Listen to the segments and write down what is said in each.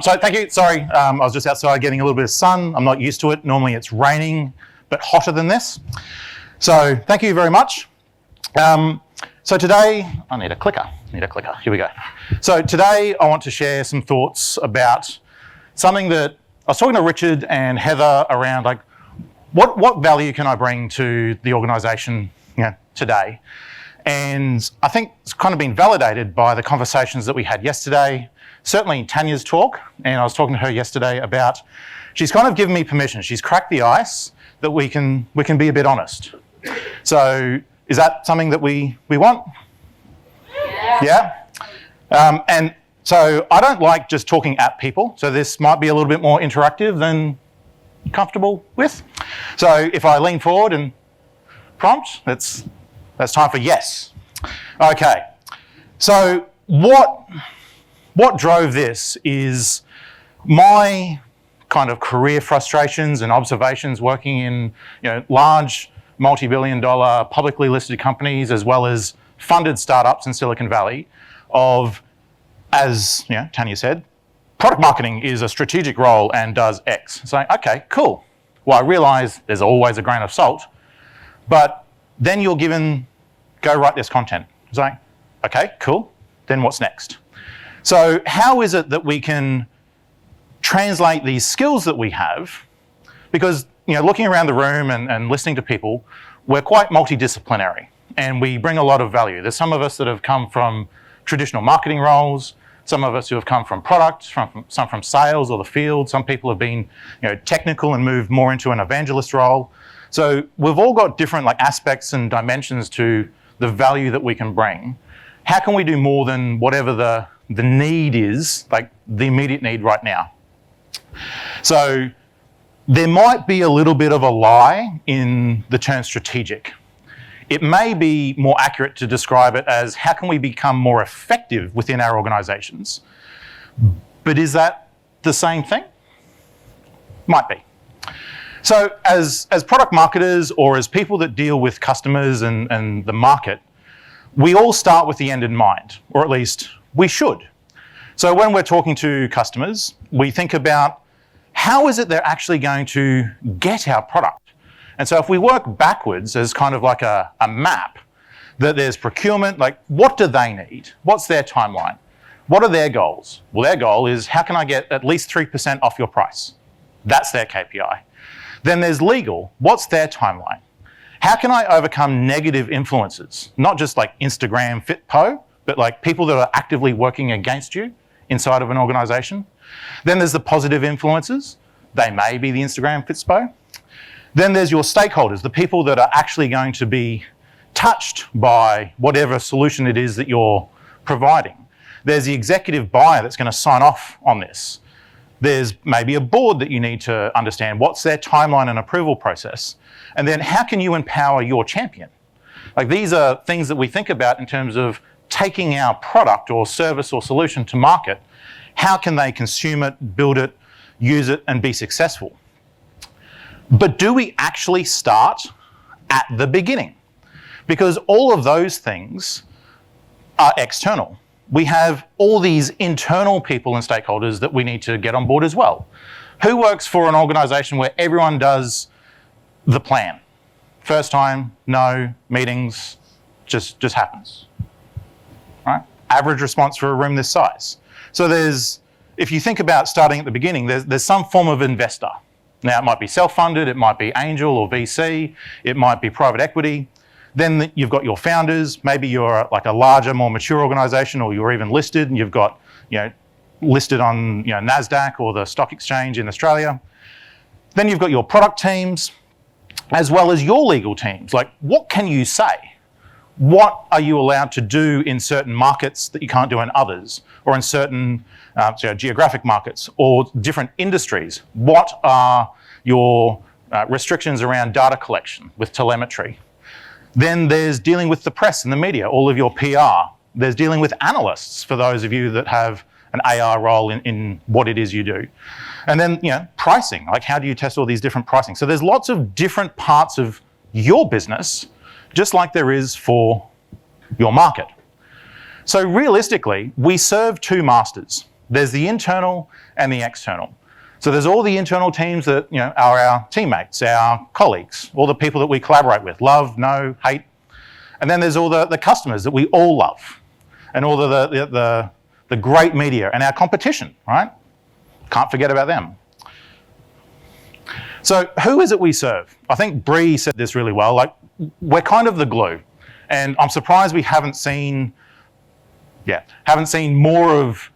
So thank you. Sorry, I was just outside getting a little bit of sun. I'm not used to it. Normally it's raining, but hotter than this. So thank you very much. So today, I need a clicker. Here we go. So today I want to share some thoughts about something that I was talking to Richard and Heather around, like what value can I bring to the organisation today? And I think it's kind of been validated by the conversations that we had yesterday, certainly Tanya's talk, and I was talking to her yesterday about, she's kind of given me permission. She's cracked the ice that we can be a bit honest. So is that something that we want? Yeah? And so I don't like just talking at people, so this might be a little bit more interactive than you're comfortable with. So if I lean forward and prompt, that's time for yes. Okay, so what drove this is my kind of career frustrations and observations working in large multi-billion-dollar publicly listed companies as well as funded startups in Silicon Valley of, as Tanya said, product marketing is a strategic role and does X. So, okay, cool. Well, I realise there's always a grain of salt, but then you're given, go write this content. It's like, okay, cool. Then what's next? So how is it that we can translate these skills that we have? Because looking around the room and listening to people, we're quite multidisciplinary and we bring a lot of value. There's some of us that have come from traditional marketing roles, some of us who have come from product, some from sales or the field. Some people have been technical and moved more into an evangelist role. So we've all got different aspects and dimensions to the value that we can bring. How can we do more than whatever the need is, like the immediate need right now? So there might be a little bit of a lie in the term strategic. It may be more accurate to describe it as how can we become more effective within our organisations? But is that the same thing? Might be. So as product marketers or as people that deal with customers and the market, we all start with the end in mind, or at least we should. So when we're talking to customers, we think about how is it they're actually going to get our product? And so if we work backwards as kind of like a map, that there's procurement, like what do they need? What's their timeline? What are their goals? Well, their goal is how can I get at least 3% off your price? That's their KPI. Then there's legal. What's their timeline? How can I overcome negative influences? Not just like Instagram FitPo, but like people that are actively working against you inside of an organisation. Then there's the positive influences. They may be the Instagram FitSpo. Then there's your stakeholders, the people that are actually going to be touched by whatever solution it is that you're providing. There's the executive buyer that's going to sign off on this. There's maybe a board that you need to understand what's their timeline and approval process. And then how can you empower your champion? Like these are things that we think about in terms of taking our product or service or solution to market. How can they consume it, build it, use it, and be successful? But do we actually start at the beginning? Because all of those things are external. We have all these internal people and stakeholders that we need to get on board as well. Who works for an organisation where everyone does the plan? First time, no, meetings, just happens, right? Average response for a room this size. So if you think about starting at the beginning, there's some form of investor. Now it might be self-funded, it might be angel or VC, it might be private equity. Then you've got your founders, maybe you're like a larger, more mature organisation, or you're even listed and you've got, listed on NASDAQ or the stock exchange in Australia. Then you've got your product teams, as well as your legal teams. Like, what can you say? What are you allowed to do in certain markets that you can't do in others, or in certain geographic markets or different industries? What are your restrictions around data collection with telemetry? Then there's dealing with the press and the media, all of your PR. There's dealing with analysts for those of you that have an AR role in what it is you do. And then, pricing, like how do you test all these different pricing? So there's lots of different parts of your business, just like there is for your market. So realistically, we serve two masters. There's the internal and the external. So there's all the internal teams that are our teammates, our colleagues, all the people that we collaborate with, love, know, hate. And then there's all the customers that we all love, and all the great media and our competition, right? Can't forget about them. So who is it we serve? I think Bree said this really well, like we're kind of the glue. And I'm surprised we haven't seen more of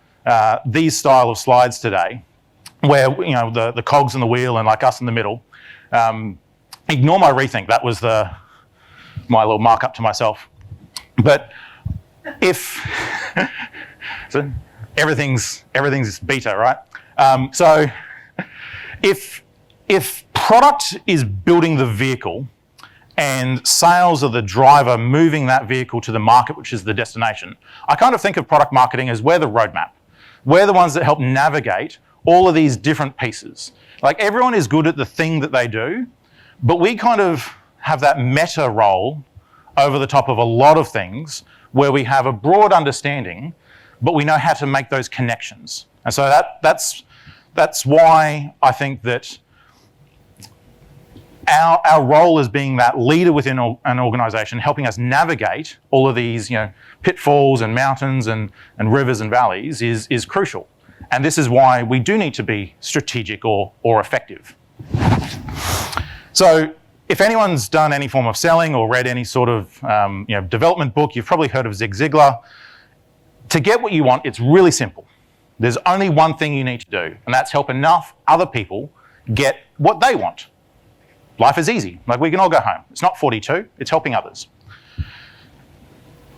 these style of slides today, where the cogs in the wheel and like us in the middle. Ignore my rethink. That was my little markup to myself. But if so everything's beta, right? So if product is building the vehicle and sales are the driver moving that vehicle to the market, which is the destination, I kind of think of product marketing as we're the roadmap. We're the ones that help navigate all of these different pieces. Like everyone is good at the thing that they do, but we kind of have that meta role over the top of a lot of things where we have a broad understanding, but we know how to make those connections. And so that's why I think that our role as being that leader within an organisation, helping us navigate all of these pitfalls and mountains and rivers and valleys is crucial. And this is why we do need to be strategic or effective. So if anyone's done any form of selling or read any sort of development book, you've probably heard of Zig Ziglar. To get what you want, it's really simple. There's only one thing you need to do, and that's help enough other people get what they want. Life is easy. Like we can all go home. It's not 42, it's helping others.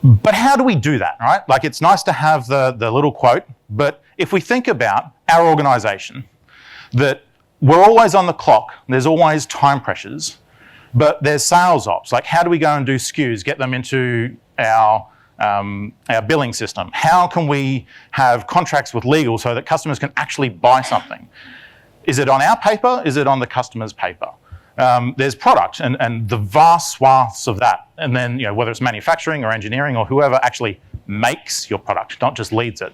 But how do we do that, right? Like it's nice to have the little quote, but if we think about our organisation, that we're always on the clock, there's always time pressures, but there's sales ops. Like how do we go and do SKUs, get them into our billing system? How can we have contracts with legal so that customers can actually buy something? Is it on our paper? Is it on the customer's paper? There's product and the vast swaths of that. And then, whether it's manufacturing or engineering or whoever actually makes your product, not just leads it.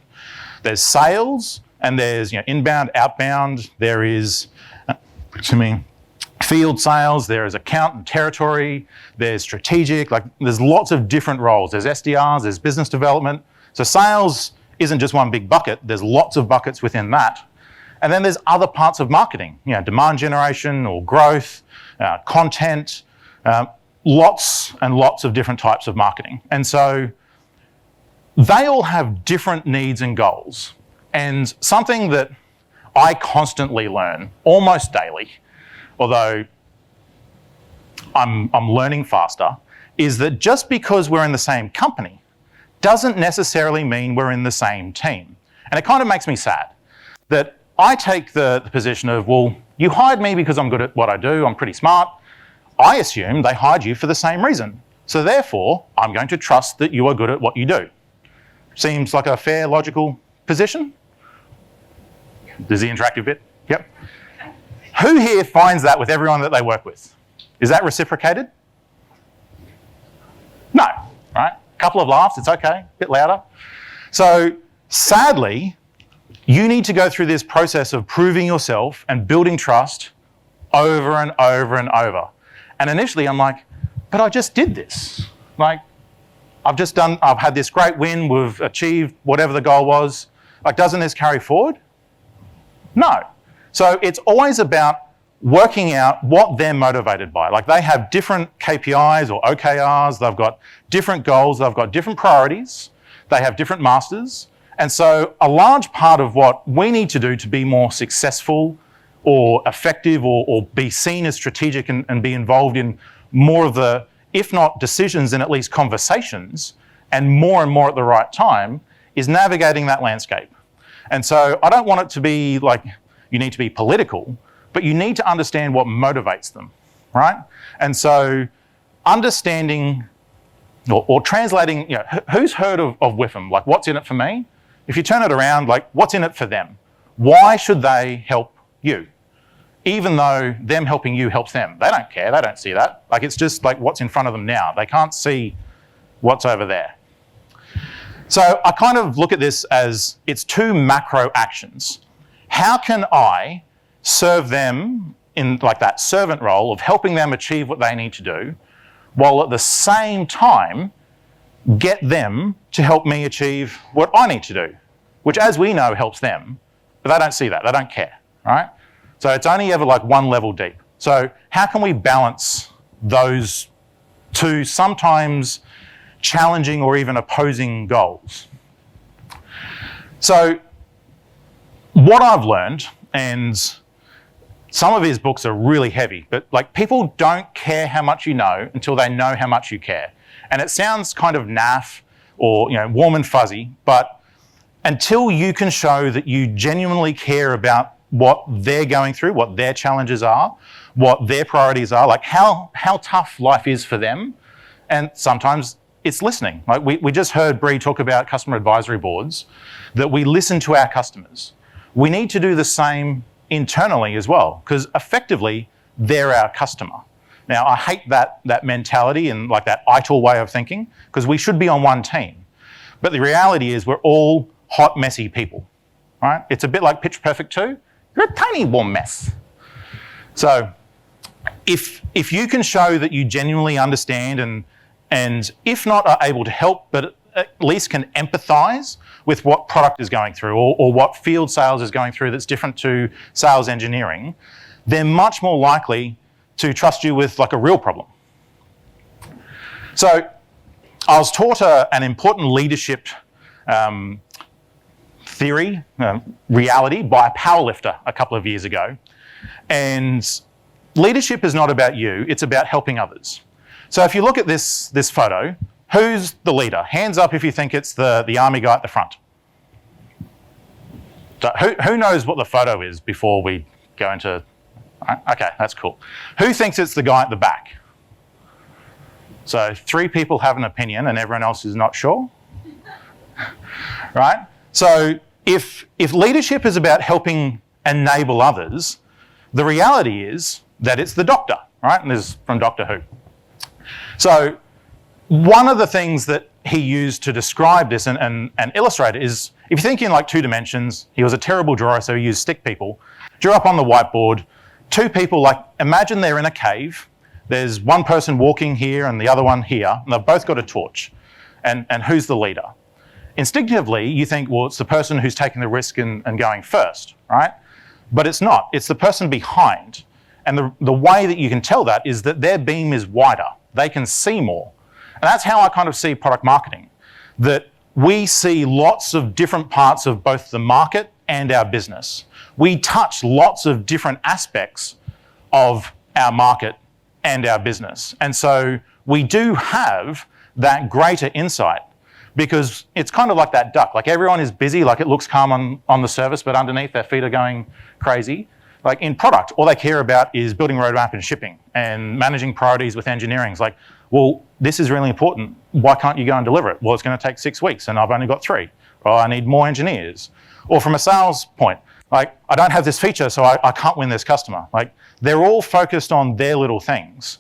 There's sales and there's, inbound, outbound. There is, field sales. There is account and territory. There's strategic, there's lots of different roles. There's SDRs, there's business development. So sales isn't just one big bucket. There's lots of buckets within that. And then there's other parts of marketing, demand generation or growth, content, lots and lots of different types of marketing. And so they all have different needs and goals. And something that I constantly learn, almost daily, although I'm learning faster, is that just because we're in the same company doesn't necessarily mean we're in the same team. And it kind of makes me sad that I take the position of, well, you hired me because I'm good at what I do, I'm pretty smart. I assume they hired you for the same reason. So therefore, I'm going to trust that you are good at what you do. Seems like a fair, logical position? There's the interactive bit. Yep. Who here finds that with everyone that they work with? Is that reciprocated? No, right? A couple of laughs, it's okay, a bit louder. So sadly, you need to go through this process of proving yourself and building trust over and over and over. And initially I'm like, but I just did this. Like, I've had this great win, we've achieved whatever the goal was. Like, doesn't this carry forward? No. So it's always about working out what they're motivated by. Like they have different KPIs or OKRs, they've got different goals, they've got different priorities, they have different masters. And so a large part of what we need to do to be more successful or effective or be seen as strategic and be involved in more of the, if not decisions, then at least conversations, and more at the right time, is navigating that landscape. And so I don't want it to be like you need to be political, but you need to understand what motivates them, right? And so understanding or translating, who's heard of WIFM? Like, what's in it for me? If you turn it around, like, what's in it for them? Why should they help you? Even though them helping you helps them. They don't care, they don't see that. Like, it's just like what's in front of them now. They can't see what's over there. So I kind of look at this as it's two macro actions. How can I serve them in like that servant role of helping them achieve what they need to do, while at the same time get them to help me achieve what I need to do, which, as we know, helps them, but they don't see that, they don't care, right? So it's only ever like one level deep. So how can we balance those two sometimes challenging or even opposing goals? So what I've learned, and some of his books are really heavy, but like people don't care how much you know until they know how much you care. And it sounds kind of naff or warm and fuzzy, but until you can show that you genuinely care about what they're going through, what their challenges are, what their priorities are, like how tough life is for them, and sometimes it's listening. Like we just heard Bree talk about customer advisory boards, that we listen to our customers. We need to do the same internally as well, because effectively they're our customer. Now, I hate that mentality and like that ITIL way of thinking, because we should be on one team. But the reality is we're all hot, messy people, right? It's a bit like Pitch Perfect 2. You're a tiny warm mess. So if you can show that you genuinely understand and if not are able to help, but at least can empathise with what product is going through or what field sales is going through that's different to sales engineering, they're much more likely to trust you with like a real problem. So I was taught an important leadership theory, reality, by a powerlifter a couple of years ago. And leadership is not about you, it's about helping others. So if you look at this photo, who's the leader? Hands up if you think it's the army guy at the front. So who knows what the photo is before we go into... Okay, that's cool. Who thinks it's the guy at the back? So 3 people have an opinion and everyone else is not sure. Right? So if leadership is about helping enable others, the reality is that it's the doctor, right? And this is from Doctor Who. So one of the things that he used to describe this and illustrate it is, if you think in like 2 dimensions, he was a terrible drawer, so he used stick people, drew up on the whiteboard, 2 people, like imagine they're in a cave, there's one person walking here and the other one here, and they've both got a torch. And who's the leader? Instinctively, you think, well, it's the person who's taking the risk and going first, right? But it's not, it's the person behind. And the way that you can tell that is that their beam is wider. They can see more. And that's how I kind of see product marketing, that we see lots of different parts of both the market and our business. We touch lots of different aspects of our market and our business. And so we do have that greater insight, because it's kind of like that duck. Like everyone is busy, like it looks calm on the surface, but underneath their feet are going crazy. Like in product, all they care about is building roadmap and shipping and managing priorities with engineering. It's like, well, this is really important. Why can't you go and deliver it? Well, it's going to take 6 weeks and I've only got 3. Well, I need more engineers. Or from a sales point, like I don't have this feature, so I can't win this customer. Like they're all focused on their little things,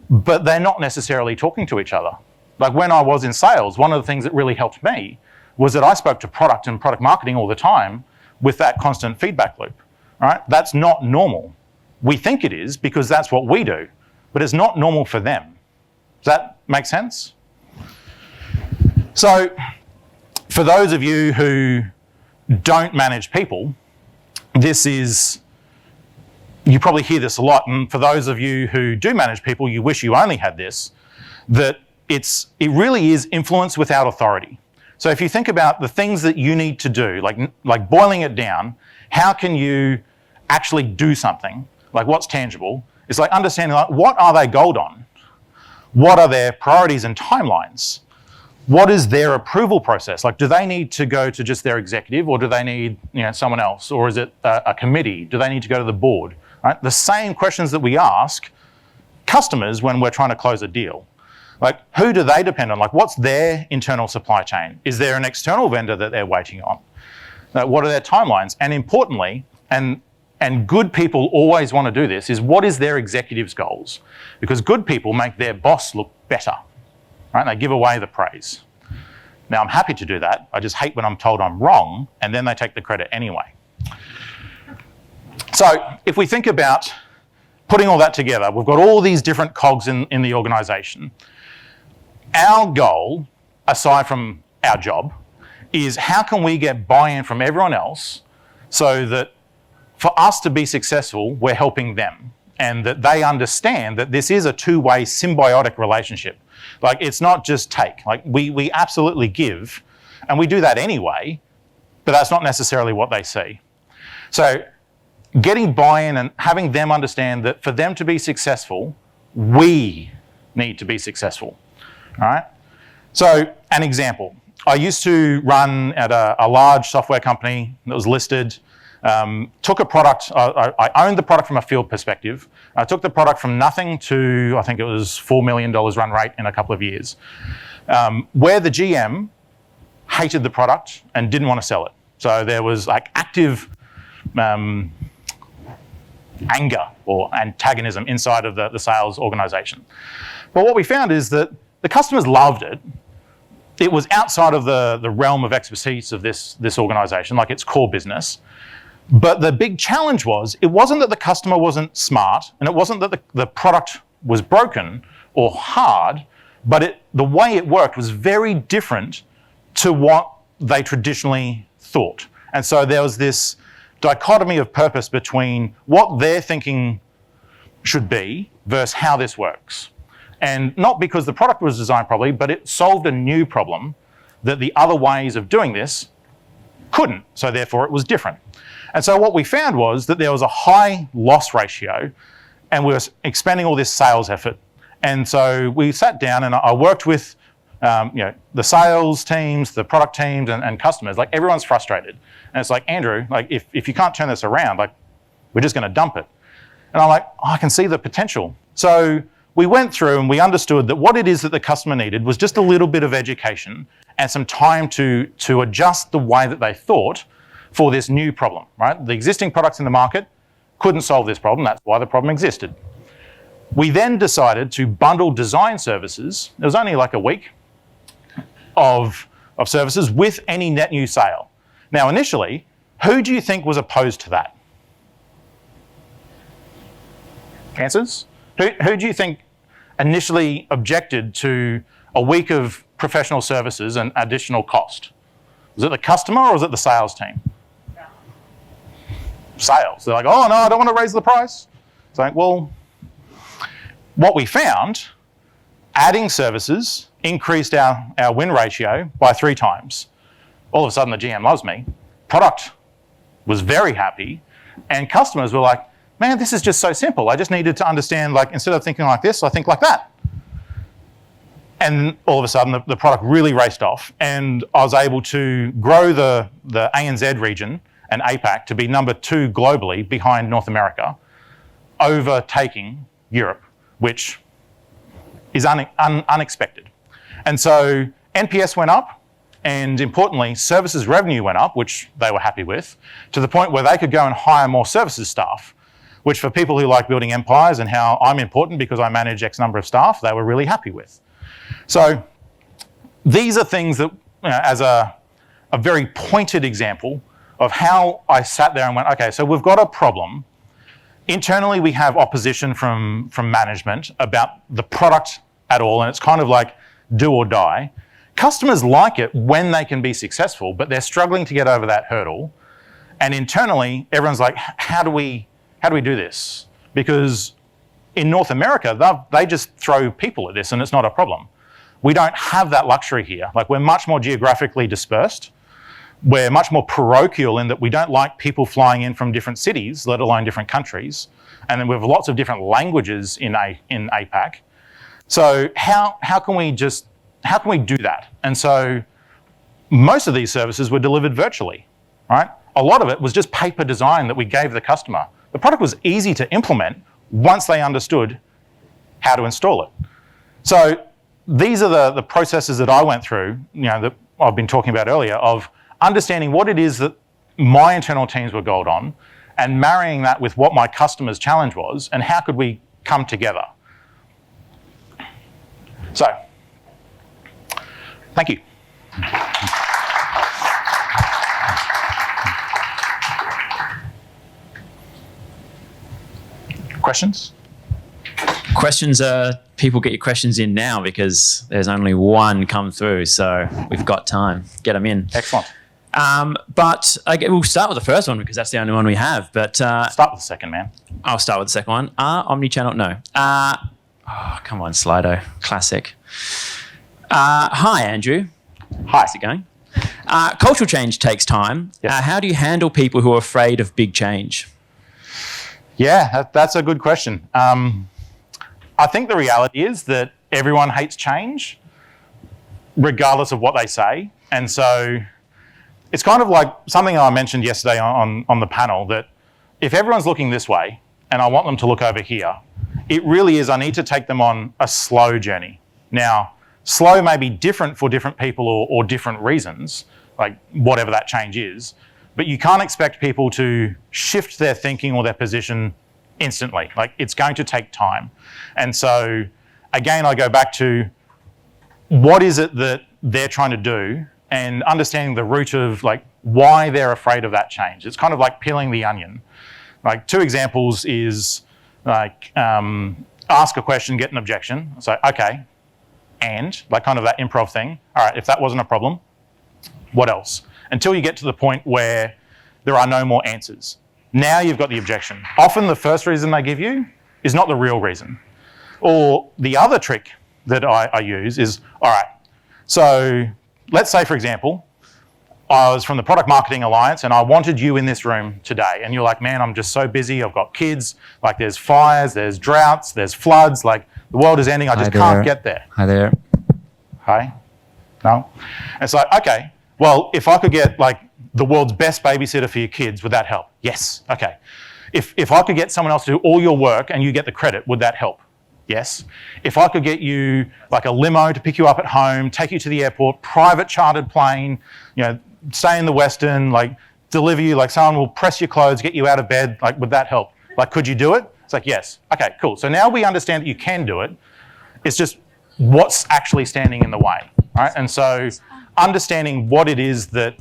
but they're not necessarily talking to each other. Like when I was in sales, one of the things that really helped me was that I spoke to product and product marketing all the time with that constant feedback loop, right? That's not normal. We think it is because that's what we do, but it's not normal for them. Does that make sense? So for those of you who don't manage people, this is, you probably hear this a lot, and for those of you who do manage people, you wish you only had this, that it really is influence without authority. So if you think about the things that you need to do, like boiling it down, how can you actually do something? Like what's tangible? It's like understanding like what are they gold on? What are their priorities and timelines? What is their approval process? Like do they need to go to just their executive, or do they need someone else? Or is it a committee? Do they need to go to the board? Right? The same questions that we ask customers when we're trying to close a deal. Like, who do they depend on? Like, what's their internal supply chain? Is there an external vendor that they're waiting on? What are their timelines? And importantly, and good people always want to do this, is what is their executive's goals? Because good people make their boss look better, right? They give away the praise. Now, I'm happy to do that. I just hate when I'm told I'm wrong, and then they take the credit anyway. So if we think about putting all that together, we've got all these different cogs in the organisation. Our goal, aside from our job, is how can we get buy-in from everyone else so that for us to be successful, we're helping them, and that they understand that this is a two-way symbiotic relationship. Like, it's not just take. Like, we absolutely give, and we do that anyway, but that's not necessarily what they see. So getting buy-in and having them understand that for them to be successful, we need to be successful, all right? So an example, I used to run at a large software company that was listed, took a product, I owned the product from a field perspective. I took the product from nothing to, I think it was $4 million run rate in a couple of years, where the GM hated the product and didn't want to sell it. So there was like active anger or antagonism inside of the sales organization. But what we found is that the customers loved it. It was outside of the realm of expertise of this organization, like its core business. But the big challenge was, it wasn't that the customer wasn't smart, and it wasn't that the product was broken or hard, but the way it worked was very different to what they traditionally thought. And so there was this dichotomy of purpose between what they're thinking should be versus how this works. And not because the product was designed properly, but it solved a new problem that the other ways of doing this couldn't, so therefore it was different. And so what we found was that there was a high loss ratio, and we were expending all this sales effort. And so we sat down and I worked with the sales teams, the product teams, and customers. Like, everyone's frustrated. And it's like, Andrew, like, if you can't turn this around, like, we're just going to dump it. And I'm like, I can see the potential. So we went through and we understood that what it is that the customer needed was just a little bit of education and some time to adjust the way that they thought for this new problem, right? The existing products in the market couldn't solve this problem. That's why the problem existed. We then decided to bundle design services. It was only like a week of services with any net new sale. Now, initially, who do you think was opposed to that? Answers? Who do you think initially objected to a week of professional services and additional cost? Was it the customer or was it the sales team? Sales. They're like, oh no, I don't want to raise the price. It's like, well, what we found, adding services increased our win ratio by 3 times. All of a sudden the GM loves me. Product was very happy, and customers were like, man, this is just so simple. I just needed to understand, like, instead of thinking like this, I think like that. And all of a sudden the product really raced off, and I was able to grow the ANZ region and APAC to be number 2 globally behind North America, overtaking Europe, which is unexpected. And so NPS went up, and importantly, services revenue went up, which they were happy with, to the point where they could go and hire more services staff, which for people who like building empires and how I'm important because I manage X number of staff, they were really happy with. So these are things that, as a very pointed example of how I sat there and went, okay, so we've got a problem. Internally, we have opposition from management about the product at all, and it's kind of like do or die. Customers like it when they can be successful, but they're struggling to get over that hurdle. And internally, everyone's like, how do we do this? Because in North America, they just throw people at this and it's not a problem. We don't have that luxury here. Like, we're much more geographically dispersed. We're much more parochial in that we don't like people flying in from different cities, let alone different countries. And then we have lots of different languages in APAC. So how can we do that? And so most of these services were delivered virtually, right? A lot of it was just paper design that we gave the customer. The product was easy to implement once they understood how to install it. So these are the processes that I went through, that I've been talking about earlier, of understanding what it is that my internal teams were gold on and marrying that with what my customer's challenge was and how could we come together. So, thank you. Questions? Questions people get your questions in now because there's only one come through, so we've got time. Get them in. Excellent. But we'll start with the first one because that's the only one we have. But Start with the second, man. I'll start with the second one. Omnichannel? No. Come on, Slido. Classic. Hi, Andrew. Hi. How's it going? Cultural change takes time. Yep. How do you handle people who are afraid of big change? Yeah, that's a good question. I think the reality is that everyone hates change, regardless of what they say. And so it's kind of like something I mentioned yesterday on the panel, that if everyone's looking this way and I want them to look over here, it really is, I need to take them on a slow journey. Now, slow may be different for different people or different reasons, like whatever that change is, but you can't expect people to shift their thinking or their position instantly. Like, it's going to take time. And so, again, I go back to what is it that they're trying to do and understanding the root of like why they're afraid of that change. It's kind of like peeling the onion. Like, 2 examples is like ask a question, get an objection. So, okay, and like kind of that improv thing. All right, if that wasn't a problem, what else? Until you get to the point where there are no more answers. Now you've got the objection. Often the first reason they give you is not the real reason. Or the other trick that I use is, all right, so let's say, for example, I was from the Product Marketing Alliance and I wanted you in this room today. And you're like, man, I'm just so busy. I've got kids. Like, there's fires, there's droughts, there's floods. Like, the world is ending. I just can't get there. Hi there. Hi? No? And it's like, okay, well, if I could get like the world's best babysitter for your kids, would that help? Yes. Okay. If I could get someone else to do all your work and you get the credit, would that help? Yes. If I could get you like a limo to pick you up at home, take you to the airport, private chartered plane, you know, stay in the Western, like deliver you, like someone will press your clothes, get you out of bed, like would that help? Like, could you do it? It's like, yes. Okay, cool. So now we understand that you can do it. It's just what's actually standing in the way, right? And so understanding what it is that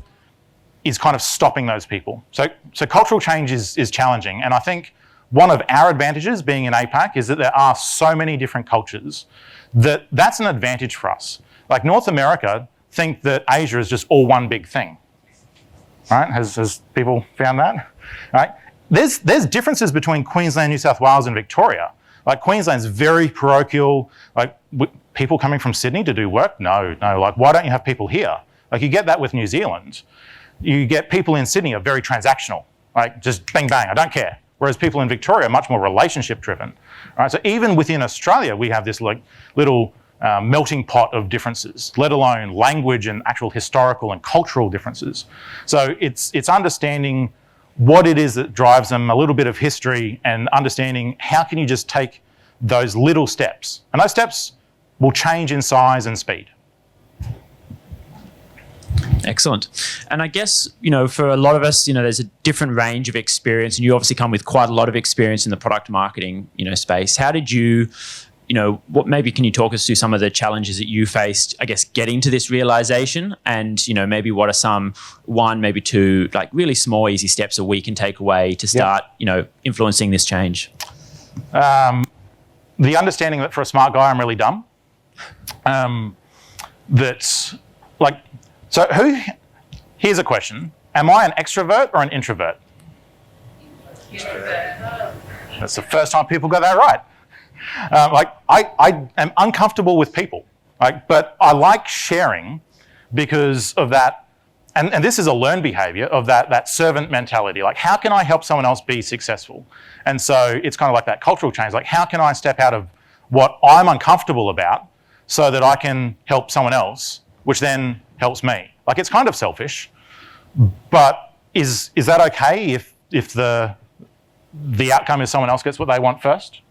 is kind of stopping those people. So cultural change is challenging. And I think one of our advantages being in APAC is that there are so many different cultures that's an advantage for us. Like, North America think that Asia is just all one big thing, right? Has people found that, right? There's differences between Queensland, New South Wales and Victoria. Like, Queensland's very parochial, like people coming from Sydney to do work? No, like, why don't you have people here? Like, you get that with New Zealand. You get people in Sydney are very transactional, like just bang, bang, I don't care. Whereas people in Victoria are much more relationship driven, right? So even within Australia, we have this like little melting pot of differences, let alone language and actual historical and cultural differences. So it's understanding what it is that drives them, a little bit of history, and understanding how can you just take those little steps. And those steps will change in size and speed. Excellent. And I guess, you know, for a lot of us, you know, there's a different range of experience, and you obviously come with quite a lot of experience in the product marketing, you know, space. How did you, you know, maybe can you talk us through some of the challenges that you faced, I guess, getting to this realization? And, you know, maybe what are one, maybe 2, like really small, easy steps that we can take away to start, you know, influencing this change? The understanding that for a smart guy, I'm really dumb. That's like, so here's a question. Am I an extrovert or an introvert? Introvert. That's the first time people got that right. Like, I am uncomfortable with people, like, but I like sharing because of that, and this is a learned behavior of that servant mentality. Like, how can I help someone else be successful? And so it's kind of like that cultural change. Like, how can I step out of what I'm uncomfortable about so that I can help someone else, which then helps me? Like, it's kind of selfish, but is that okay if the outcome is someone else gets what they want first?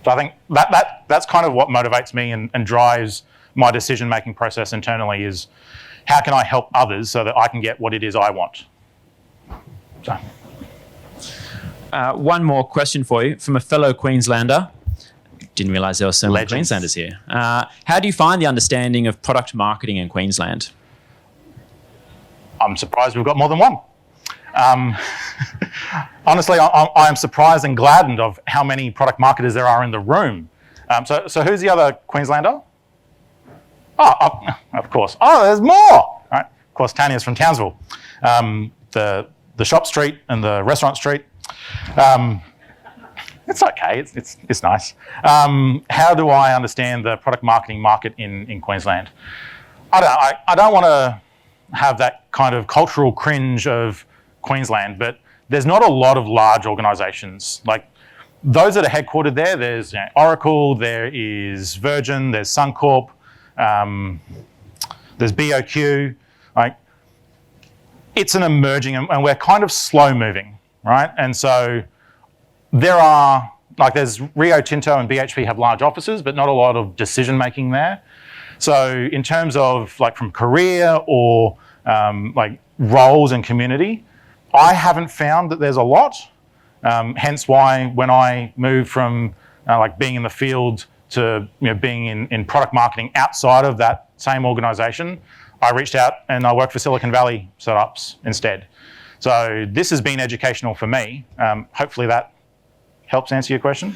So I think that's kind of what motivates me and drives my decision-making process internally, is how can I help others so that I can get what it is I want? So. One more question for you from a fellow Queenslander. Didn't realise there were so many Legends. Queenslanders here. How do you find the understanding of product marketing in Queensland? I'm surprised we've got more than one. Honestly, I am surprised and gladdened of how many product marketers there are in the room. So who's the other Queenslander? Oh, of course. Oh, there's more. Right. Of course, Tanya's from Townsville. The shop street and the restaurant street. It's okay. It's nice. How do I understand the product marketing market in Queensland? I don't want to have that kind of cultural cringe of Queensland, but there's not a lot of large organisations. Like those that are headquartered there, there's Oracle, there is Virgin, there's Suncorp, there's BOQ. Like it's an emerging, and we're kind of slow moving, right? And so there are, like there's Rio Tinto and BHP have large offices, but not a lot of decision making there. So in terms of like from career or like roles and community, I haven't found that there's a lot. Hence why when I moved from like being in the field to being in product marketing outside of that same organisation, I reached out and I worked for Silicon Valley startups instead. So this has been educational for me. Hopefully that helps answer your question.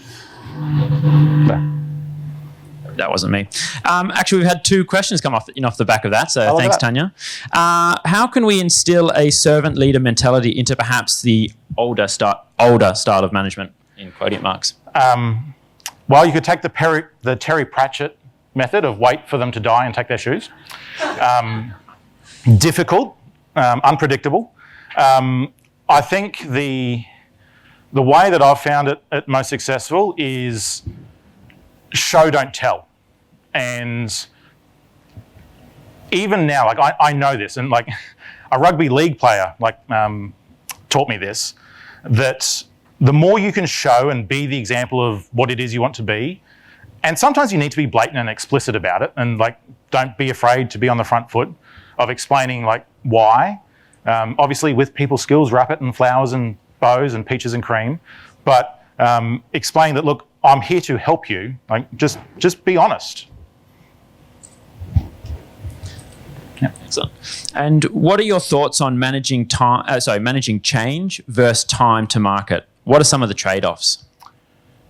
That wasn't me. Actually, we've had 2 questions come off the back of that, so thanks, Tanya. How can we instill a servant leader mentality into perhaps the older style of management, in quoting marks? Well, you could take the Terry Pratchett method of wait for them to die and take their shoes. Difficult, unpredictable. I think the way that I've found it most successful is show, don't tell. And even now, like I know this, and like a rugby league player taught me this, that the more you can show and be the example of what it is you want to be, and sometimes you need to be blatant and explicit about it, and like don't be afraid to be on the front foot of explaining like why. Obviously with people skills, wrap it in flowers and bows and peaches and cream, but explain that, look, I'm here to help you. Like just be honest. Yeah. Excellent. And what are your thoughts on managing change versus time to market? What are some of the trade-offs?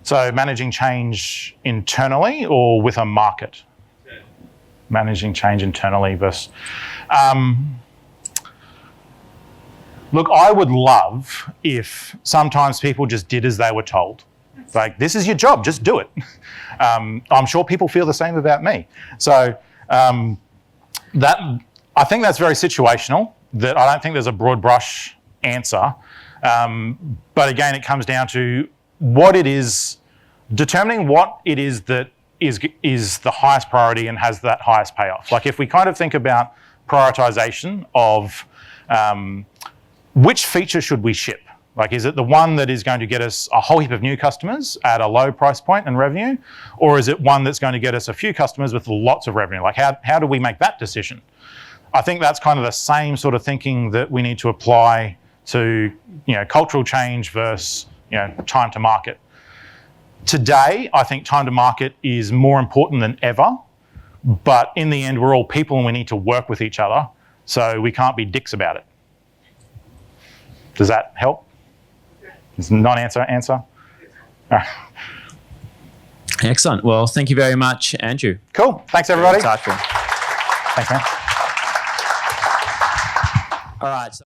So managing change internally or with a market? Yeah. Managing change internally versus... Look, I would love if sometimes people just did as they were told. Like, this is your job, just do it. I'm sure people feel the same about me. So I think that's very situational, that I don't think there's a broad brush answer. But again, it comes down to what it is, determining what it is that is the highest priority and has that highest payoff. Like if we kind of think about prioritization of which feature should we ship? Like, is it the one that is going to get us a whole heap of new customers at a low price point and revenue? Or is it one that's going to get us a few customers with lots of revenue? Like, how do we make that decision? I think that's kind of the same sort of thinking that we need to apply to, cultural change versus, time to market. Today, I think time to market is more important than ever, but in the end, we're all people and we need to work with each other, so we can't be dicks about it. Does that help? Is non-answer answer? All right. Excellent. Well, thank you very much, Andrew. Cool. Thanks, everybody. Thanks, man. All right. So